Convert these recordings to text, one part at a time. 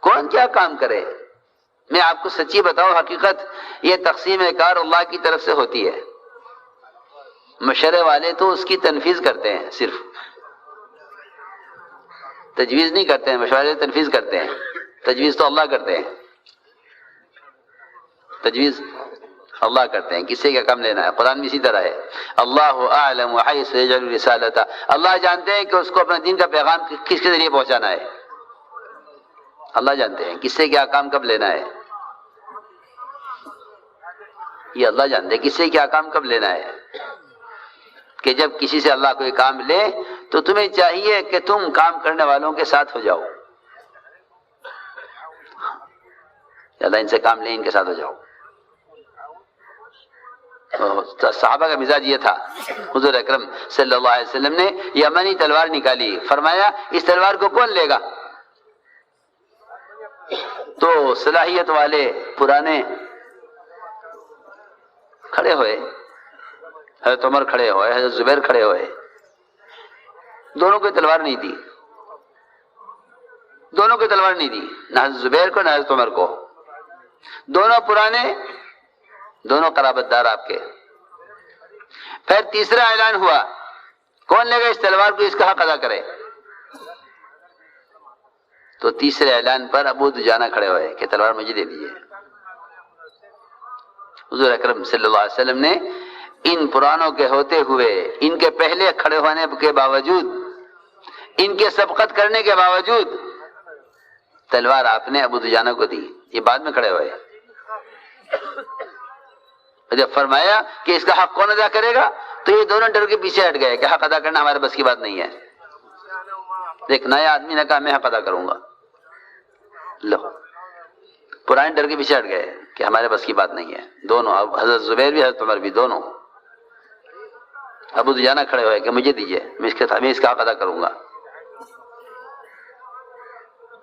کون کیا کام کرے؟ میں آپ کو سچی بتاؤں، حقیقت یہ تقسیم کار اللہ کی طرف سے ہوتی ہے۔ مشورے والے تو اس کی تنفیذ کرتے ہیں، صرف تجویز نہیں کرتے ہیں، مشورے تنفیذ کرتے ہیں، تجویز تو اللہ کرتے ہیں، تجویز اللہ کرتے ہیں، کس سے کیا کام لینا ہے۔ قرآن میں اسی طرح ہے، اللہ اعلم حیث یجعل رسالتہ، اللہ جانتے ہیں کہ اس کو اپنے دین کا پیغام کس کے ذریعے پہنچانا ہے، اللہ جانتے ہیں کس سے کیا کام کب لینا ہے، یہ اللہ جانتے ہیں کس سے کیا کام کب لینا ہے۔ کہ جب کسی سے اللہ کوئی کام لے تو تمہیں چاہیے کہ تم کام کرنے والوں کے ساتھ ہو جاؤ، اللہ ان سے کام لے، ان کے ساتھ ہو جاؤ۔ تو صحابہ کا مزاج یہ تھا۔ حضور اکرم صلی اللہ علیہ وسلم نے یمنی تلوار نکالی، فرمایا اس تلوار کو کون لے گا؟ تو صلاحیت والے پرانے کھڑے ہوئے، حضرت عمر کھڑے ہوئے، حضرت زبیر کھڑے ہوئے، دونوں کو تلوار نہیں دی، دونوں کو تلوار نہیں دی، نہ حضرت زبیر کو نہ حضرت عمر کو، دونوں پرانے، دونوں قرابت دار آپ کے۔ پھر تیسرا اعلان ہوا، کون لے گا اس تلوار کو، اس کا حق ادا کرے؟ تو تیسرے اعلان پر ابو دجانہ کھڑے ہوئے کہ تلوار مجھے دے دیجیے۔ حضور اکرم صلی اللہ علیہ وسلم نے ان پرانوں کے ہوتے ہوئے، ان کے پہلے کھڑے ہونے کے باوجود، ان کے سبقت کرنے کے باوجود تلوار آپ نے ابو دجانہ کو دی، یہ بعد میں کھڑے ہوئے۔ جب فرمایا کہ اس کا حق کون ادا کرے گا تو یہ دونوں ڈر کے پیچھے ہٹ گئے کہ حق ادا کرنا ہمارے بس کی بات نہیں ہے۔ ایک نیا آدمی نے کہا میں حق ادا کروں گا، لو پرانے ڈر کے پیچھے ہٹ گئے کہ ہمارے بس کی بات نہیں ہے۔ دونوں، اب حضرت زبیر بھی حضرت عمر بھی، دونوں۔ ابو دجانہ کھڑے ہوئے کہ مجھے دیجیے، میں اس کا حق ادا کروں گا۔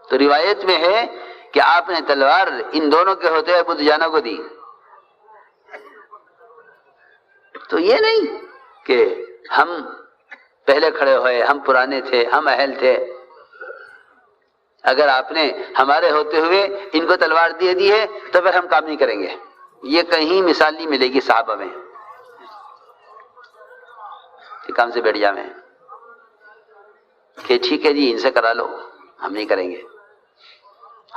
تو روایت میں ہے کہ آپ نے تلوار ان دونوں کے ہوتے ہوئے ابو دجانہ کو دی۔ تو یہ نہیں کہ ہم پہلے کھڑے ہوئے، ہم پرانے تھے، ہم اہل تھے، اگر آپ نے ہمارے ہوتے ہوئے ان کو تلوار دے دی ہے تو پھر ہم کام نہیں کریں گے۔ یہ کہیں مثال نہیں ملے گی صحابہ میں کہ کام سے بیٹھ جا میں کہ ٹھیک ہے جی ان سے کرا لو، ہم نہیں کریں گے،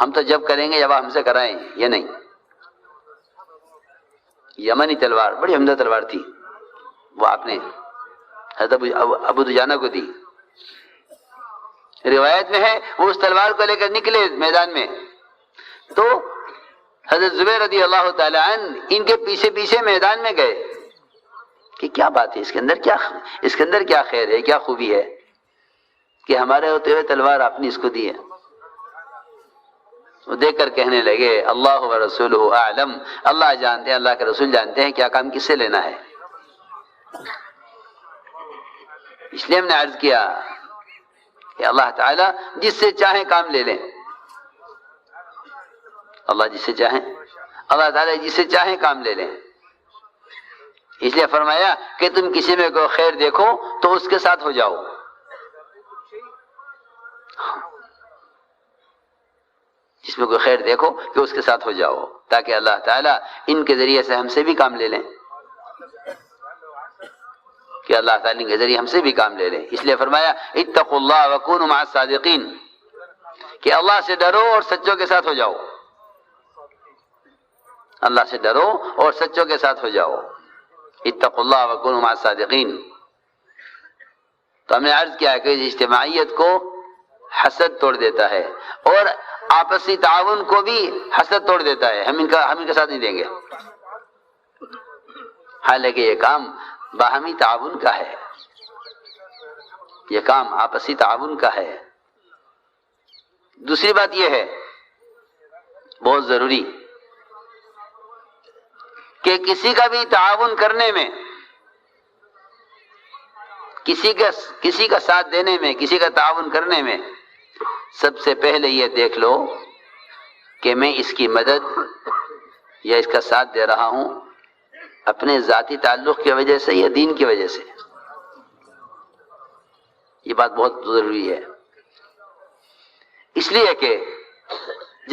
ہم تو جب کریں گے جب ہم سے کرائیں، یہ نہیں۔ یمنی تلوار بڑی عمدہ تلوار تھی، وہ آپ نے حضرت ابو دجانہ کو دی۔ روایت میں ہے وہ اس تلوار کو لے کر نکلے میدان میں تو حضرت زبیر رضی اللہ تعالی عنہ ان کے پیچھے پیچھے میدان میں گئے کہ کیا بات ہے، اس کے اندر کیا خیر ہے، کیا خوبی ہے کہ ہمارے ہوتے ہوئے تلوار آپ نے اس کو دی ہے۔ وہ دیکھ کر کہنے لگے اللہ و رسولہ اعلم، اللہ جانتے ہیں، اللہ کے رسول جانتے ہیں کیا کام کس سے لینا ہے۔ اس لیے ہم نے عرض کیا کہ اللہ تعالیٰ جس سے چاہیں کام لے لیں، اللہ تعالیٰ جس سے چاہیں کام لے لیں۔ اس لیے فرمایا کہ تم کسی میں کوئی خیر دیکھو تو اس کے ساتھ ہو جاؤ، جس میں کوئی خیر دیکھو کہ اس کے ساتھ ہو جاؤ، تاکہ اللہ تعالیٰ ان کے ذریعے سے ہم سے بھی کام لے لیں، کہ اللہ تعالیٰ کے ذریعے ہم سے بھی کام لے لیں۔ اس لیے فرمایا اتقوا اللہ وکونوا مع الصادقین، کہ اللہ سے ڈرو اور سچوں کے ساتھ ہو جاؤ، اللہ سے ڈرو اور سچوں کے ساتھ ہو جاؤ۔ اتقوا اللہ وکونوا مع الصادقین۔ تو ہم نے عرض کیا کہ اجتماعیت کو حسد توڑ دیتا ہے اور آپسی تعاون کو بھی حسد توڑ دیتا ہے، ہم ان کا ساتھ نہیں دیں گے، حالانکہ یہ کام باہمی تعاون کا ہے، یہ کام آپسی تعاون کا ہے۔ دوسری بات یہ ہے بہت ضروری کہ کسی کا بھی تعاون کرنے میں، کسی کا ساتھ دینے میں، کسی کا تعاون کرنے میں سب سے پہلے یہ دیکھ لو کہ میں اس کی مدد یا اس کا ساتھ دے رہا ہوں اپنے ذاتی تعلق کی وجہ سے یا دین کی وجہ سے۔ یہ بات بہت ضروری ہے، اس لیے کہ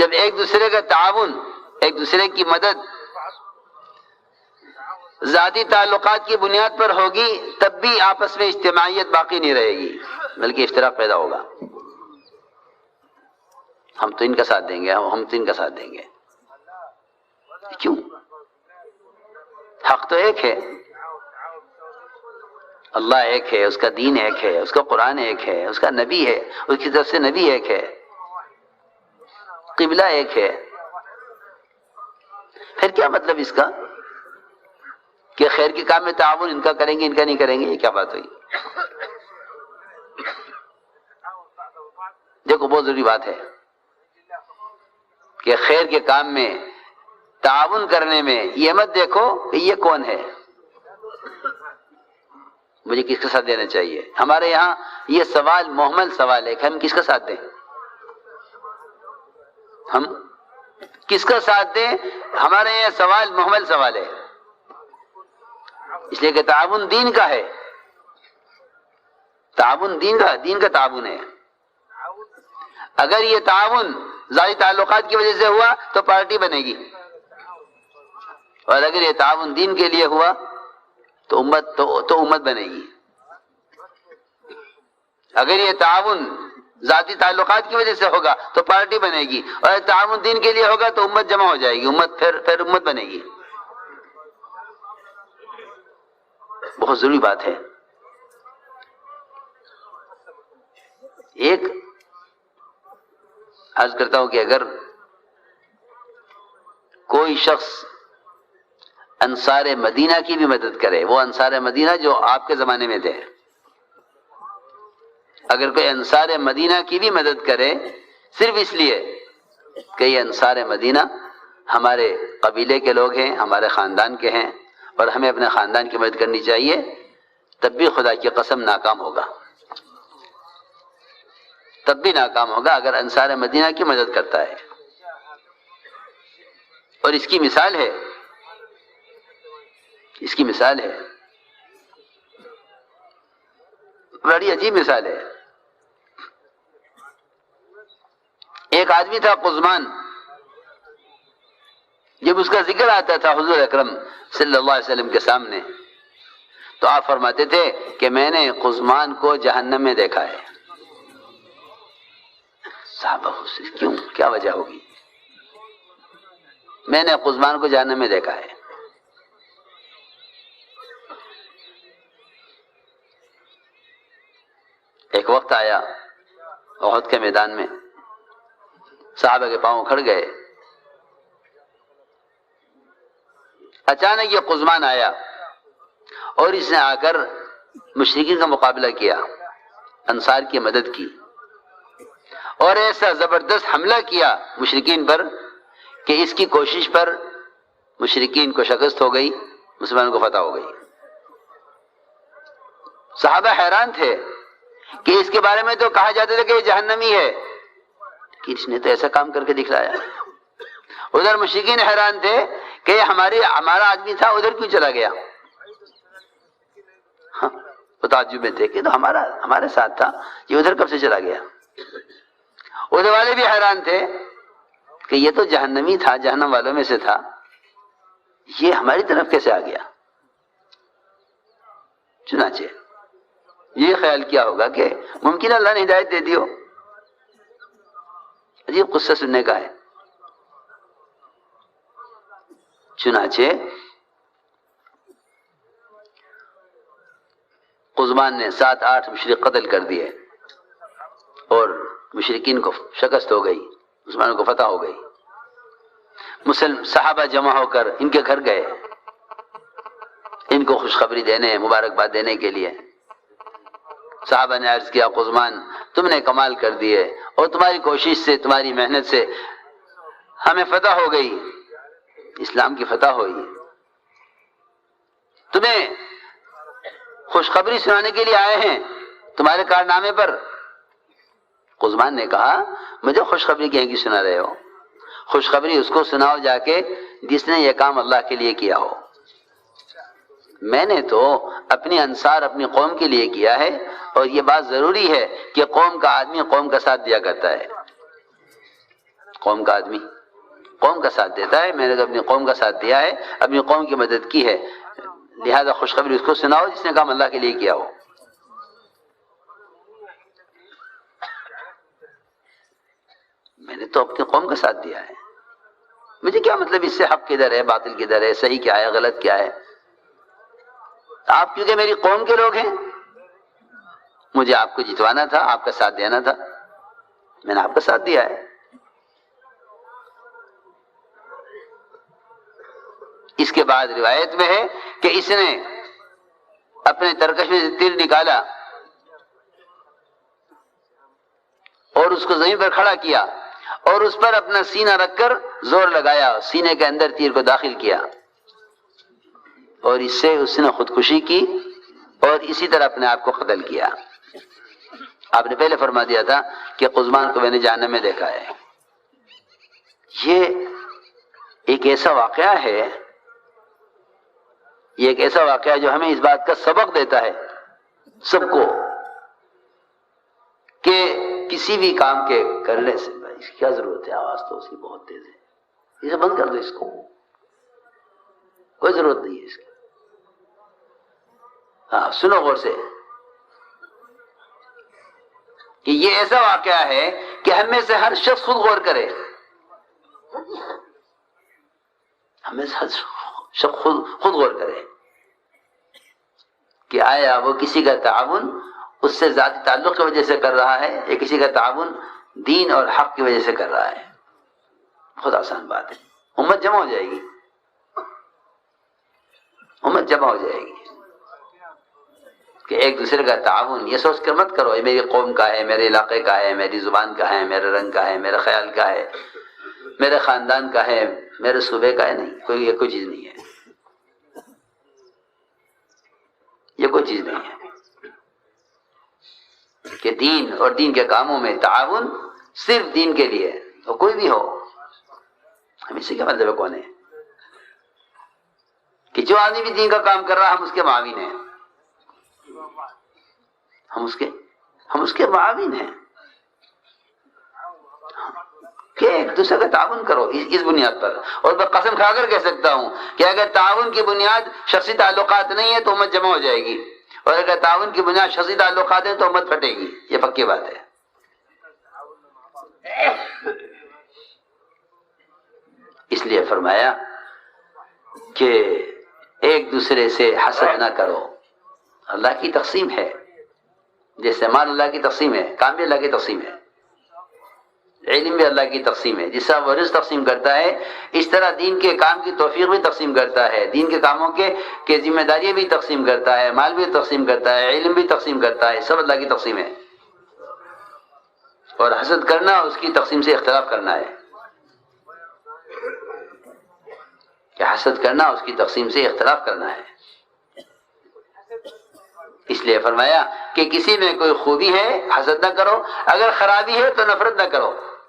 جب ایک دوسرے کا تعاون، ایک دوسرے کی مدد ذاتی تعلقات کی بنیاد پر ہوگی، تب بھی آپس میں اجتماعیت باقی نہیں رہے گی، بلکہ افتراق پیدا ہوگا۔ ہم تو ان کا ساتھ دیں گے، ہم تو ان کا ساتھ دیں گے، کیوں؟ حق تو ایک ہے، اللہ ایک ہے، اس کا دین ایک ہے، اس کا قرآن ایک ہے، اس کا نبی ہے، اس کی طرف سے نبی ایک ہے، قبلہ ایک ہے، پھر کیا مطلب اس کا کہ خیر کے کام میں تعاون ان کا کریں گے ان کا نہیں کریں گے؟ یہ کیا بات ہوئی؟ دیکھو بہت ضروری بات ہے کہ خیر کے کام میں تعاون کرنے میں یہ مت دیکھو کہ یہ کون ہے، مجھے کس کا ساتھ دینا چاہیے۔ ہمارے یہاں یہ سوال محمل سوال ہے کہ ہم کس کا ساتھ دیں، ہم کس کا ساتھ دیں، ہمارے یہاں سوال محمل سوال ہے، اس لیے کہ تعاون دین کا ہے، تعاون دین کا تعاون ہے۔ اگر یہ تعاون ذاتی تعلقات کی وجہ سے ہوا تو پارٹی بنے گی، اور اگر یہ تعاون دین کے لیے ہوا تو امت بنے گی۔ اگر یہ تعاون ذاتی تعلقات کی وجہ سے ہوگا تو پارٹی بنے گی، اور تعاون دین کے لیے ہوگا تو امت جمع ہو جائے گی، پھر امت بنے گی۔ بہت ضروری بات ہے۔ ایک عرض کرتا ہوں کہ اگر کوئی شخص انصار مدینہ کی بھی مدد کرے، وہ انصار مدینہ جو آپ کے زمانے میں تھے، اگر کوئی انصار مدینہ کی بھی مدد کرے صرف اس لیے کہ یہ انصار مدینہ ہمارے قبیلے کے لوگ ہیں، ہمارے خاندان کے ہیں اور ہمیں اپنے خاندان کی مدد کرنی چاہیے، تب بھی خدا کی قسم ناکام ہوگا، تب بھی ناکام ہوگا اگر انصار مدینہ کی مدد کرتا ہے۔ اور اس کی مثال ہے، اس کی مثال ہے، بڑی عجیب مثال ہے۔ ایک آدمی تھا قزمان، جب اس کا ذکر آتا تھا حضور اکرم صلی اللہ علیہ وسلم کے سامنے تو آپ فرماتے تھے کہ میں نے قزمان کو جہنم میں دیکھا ہے۔ صحابہ کیوں، کیا وجہ ہوگی؟ میں نے قزمان کو جہنم میں دیکھا ہے۔ ایک وقت آیا احد کے میدان میں، صحابہ کے پاؤں کھڑ گئے، اچانک یہ قزمان آیا اور اس نے آ کر مشرکین کا مقابلہ کیا، انصار کی مدد کی، اور ایسا زبردست حملہ کیا مشرکین پر کہ اس کی کوشش پر مشرکین کو شکست ہو گئی، مسلمانوں کو فتح ہو گئی۔ صحابہ حیران تھے کہ اس کے بارے میں تو کہا جاتا تھا کہ یہ جہنمی ہے، کہ اس نے تو ایسا کام کر کے دکھلایا۔ ادھر مشرکین حیران تھے کہ یہ ہمارا آدمی تھا، ادھر کیوں چلا گیا؟ وہ تعجب میں تھے کہ تو ہمارے ساتھ تھا، یہ ادھر کب سے چلا گیا؟ ادھر والے بھی حیران تھے کہ یہ تو جہنمی تھا، جہنم والوں میں سے تھا، یہ ہماری طرف کیسے آ گیا؟ چنانچہ یہ خیال کیا ہوگا کہ ممکن اللہ نے ہدایت دے دی ہو۔ عجیب قصہ سننے کا ہے۔ چنانچہ قزمان نے 7-8 مشرک قتل کر دیے اور مشرکین کو شکست ہو گئی، مسلمانوں کو فتح ہو گئی۔ صحابہ جمع ہو کر ان کے گھر گئے، ان کو خوشخبری دینے، مبارکباد دینے کے لیے۔ صحابہ نے عرض کیا، قزمان تم نے کمال کر دیے اور تمہاری کوشش سے، تمہاری محنت سے ہمیں فتح ہو گئی، اسلام کی فتح ہوئی، تمہیں خوشخبری سنانے کے لیے آئے ہیں تمہارے کارنامے پر۔ قزمان نے کہا، مجھے خوشخبری کہیں کی سنا رہے ہو؟ خوشخبری اس کو سناؤ جا کے جس نے یہ کام اللہ کے لیے کیا ہو۔ میں نے تو اپنی انصار، اپنی قوم کے لیے کیا ہے، اور یہ بات ضروری ہے کہ قوم کا آدمی قوم کا ساتھ دیا کرتا ہے۔ قوم کا آدمی قوم کا ساتھ دیتا ہے. میں نے تو اپنی قوم کا ساتھ دیا ہے, اپنی قوم کی مدد کی ہے, لہذا خوشخبری اس کو سناؤ جس نے کام اللہ کے لیے کیا ہو. میں نے تو اپنی قوم کا ساتھ دیا ہے, مجھے کیا مطلب اس سے حق کدھر ہے, باطل کدھر ہے, صحیح کیا ہے, غلط کیا ہے. آپ کیونکہ میری قوم کے لوگ ہیں, مجھے آپ کو جتوانا تھا, آپ کا ساتھ دینا تھا, میں نے آپ کا ساتھ دیا ہے. اس کے بعد روایت میں ہے کہ اس نے اپنے ترکش میں سے تیر نکالا اور اس کو زمین پر کھڑا کیا اور اس پر اپنا سینہ رکھ کر زور لگایا, سینے کے اندر تیر کو داخل کیا, اور اس سے اس نے خودکشی کی اور اسی طرح اپنے آپ کو قتل کیا. آپ نے پہلے فرما دیا تھا کہ قزمان کو میں نے جہنم میں دیکھا ہے. یہ ایک ایسا واقعہ ہے, یہ ایک ایسا واقعہ جو ہمیں اس بات کا سبق دیتا ہے سب کو کہ کسی بھی کام کے کرنے سے اس کی کیا ضرورت ہے, آواز تو اس کی بہت تیز ہے, اسے بند کر دو, اس کو کوئی ضرورت نہیں ہے اس کی. ہاں سنو غور سے کہ یہ ایسا واقعہ ہے کہ ہم میں سے ہر شخص خود غور کرے, ہمیں سے ہر شخص خود غور کرے کہ آیا وہ کسی کا تعاون اس سے ذاتی تعلق کی وجہ سے کر رہا ہے یا کسی کا تعاون دین اور حق کی وجہ سے کر رہا ہے. بہت آسان بات ہے, امت جمع ہو جائے گی, امت جمع ہو جائے گی. کہ ایک دوسرے کا تعاون یہ سوچ کر مت کرو یہ میری قوم کا ہے, میرے علاقے کا ہے, میری زبان کا ہے, میرے رنگ کا ہے, میرے خیال کا ہے, میرے خاندان کا ہے, میرے صوبے کا ہے. نہیں, یہ کوئی چیز نہیں ہے, یہ کوئی چیز نہیں ہے. کہ دین اور دین کے کاموں میں تعاون صرف دین کے لیے, تو کوئی بھی ہو. ہم اس سے کیا مطلب ہے کون ہے کہ جو آدمی بھی دین کا کام کر رہا ہم اس کے معاون ہیں, ہم اس کے معاون ہیں. کہ ایک دوسرے کا تعاون کرو اس بنیاد پر. اور میں قسم کھا کر کہہ سکتا ہوں کہ اگر تعاون کی بنیاد شخصی تعلقات نہیں ہے تو امت جمع ہو جائے گی, اور اگر تعاون کی بنیاد شخصی تعلقات ہیں تو امت پھٹے گی. یہ پکی بات ہے. اس لیے فرمایا کہ ایک دوسرے سے حسد نہ کرو. اللہ کی تقسیم ہے, جیسے مال اللہ کی تقسیم ہے, کام بھی اللہ کی تقسیم ہے, علم بھی اللہ کی تقسیم ہے. جس طرح وہ رزق تقسیم کرتا ہے اس طرح دین کے کام کی توفیق بھی تقسیم کرتا ہے, دین کے کاموں کے ذمہ داریاں بھی تقسیم کرتا ہے, مال بھی تقسیم کرتا ہے, علم بھی تقسیم کرتا ہے. سب اللہ کی تقسیم ہے. اور حسد کرنا اس کی تقسیم سے اختلاف کرنا ہے, کہ حسد کرنا اس کی تقسیم سے اختلاف کرنا ہے. اس لیے فرمایا کہ کسی میں کوئی خوبی ہے حسد نہ کرو, اگر خرابی ہے تو نفرت نہ کرو.